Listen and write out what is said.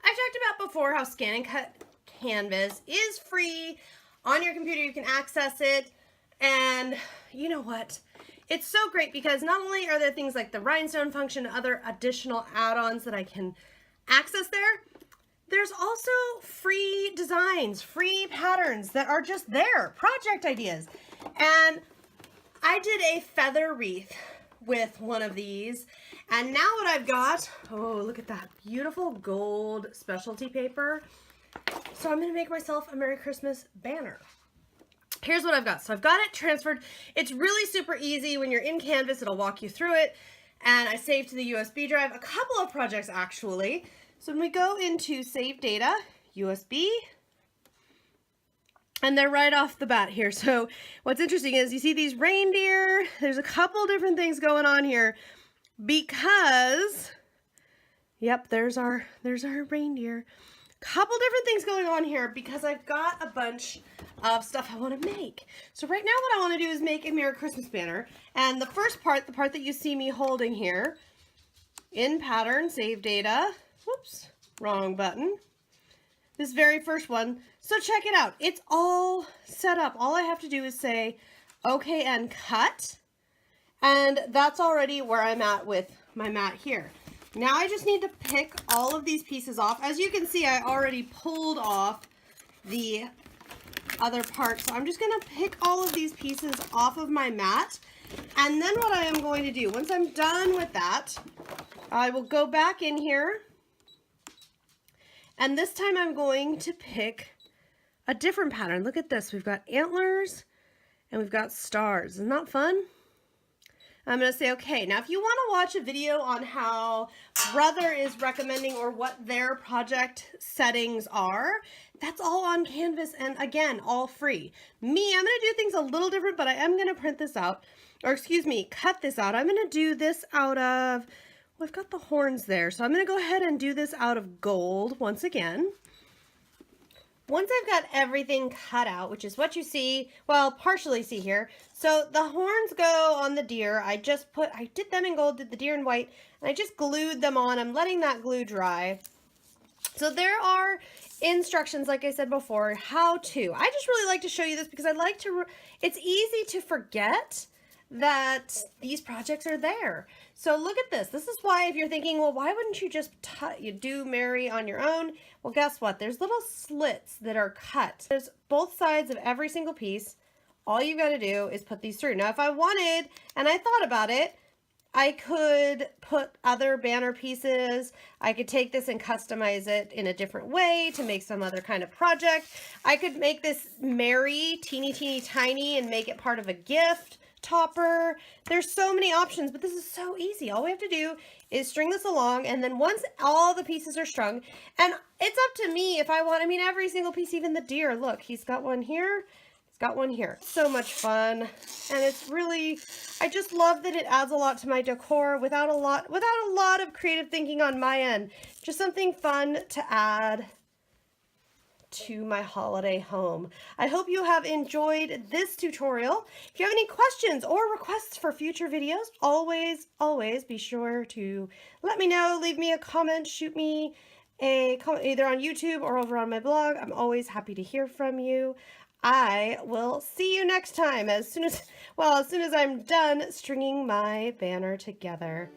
I've talked about before how Scan and Cut Canvas is free. On your computer, you can access it. And you know what? It's so great because not only are there things like the rhinestone function, other additional add-ons that I can access there, there's also free designs, free patterns that are just there, project ideas. And I did a feather wreath with one of these. And now what I've got, oh, look at that beautiful gold specialty paper. So I'm going to make myself a Merry Christmas banner. Here's what I've got. So I've got it transferred. It's really super easy. When you're in Canvas, it'll walk you through it. And I saved to the USB drive a couple of projects actually. So when we go into Save Data, USB, and they're right off the bat here. So what's interesting is you see these reindeer. There's a couple different things going on here because, yep, there's our reindeer. Couple different things going on here because I've got a bunch of stuff I want to make. So right now what I want to do is make a Merry Christmas banner. And the first part, the part that you see me holding here, in pattern, save data, whoops, wrong button. This very first one. So check it out. It's all set up. All I have to do is say, okay, and cut. And that's already where I'm at with my mat here. Now I just need to pick all of these pieces off. As you can see, I already pulled off the other part. So I'm just going to pick all of these pieces off of my mat. And then what I am going to do, once I'm done with that, I will go back in here. And this time I'm going to pick a different pattern. Look at this. We've got antlers and we've got stars. Isn't that fun? I'm going to say, okay, now if you want to watch a video on how Brother is recommending or what their project settings are, that's all on Canvas and again, all free. Me, I'm going to do things a little different, but I am going to print this out, or excuse me, cut this out. I'm going to do this out of, well, I've got the horns there, so I'm going to go ahead and do this out of gold once again. Once I've got everything cut out, which is what you see, well, partially see here. So the horns go on the deer. I did them in gold, did the deer in white, and I just glued them on. I'm letting that glue dry. So there are instructions, like I said before, how to. I just really like to show you this because I like to, it's easy to forget that these projects are there. So look at this. This is why if you're thinking, well, why wouldn't you just you do Merry on your own? Well, guess what? There's little slits that are cut. There's both sides of every single piece. All you got to do is put these through. Now, if I wanted, and I thought about it, I could put other banner pieces. I could take this and customize it in a different way to make some other kind of project. I could make this Merry, teeny, teeny, tiny, and make it part of a gift topper. There's so many options, but this is so easy. All we have to do is string this along, and then once all the pieces are strung, and it's up to me if I want, I mean, every single piece, even the deer, look, he's got one here, he's got one here. So much fun, and it's really, I just love that it adds a lot to my decor without a lot of creative thinking on my end. Just something fun to add to my holiday home. I hope you have enjoyed this tutorial. If you have any questions or requests for future videos, always be sure to let me know. Leave me a comment, shoot me a comment either on YouTube or over on my blog. I'm always happy to hear from you. I will see you next time as soon as I'm done stringing my banner together.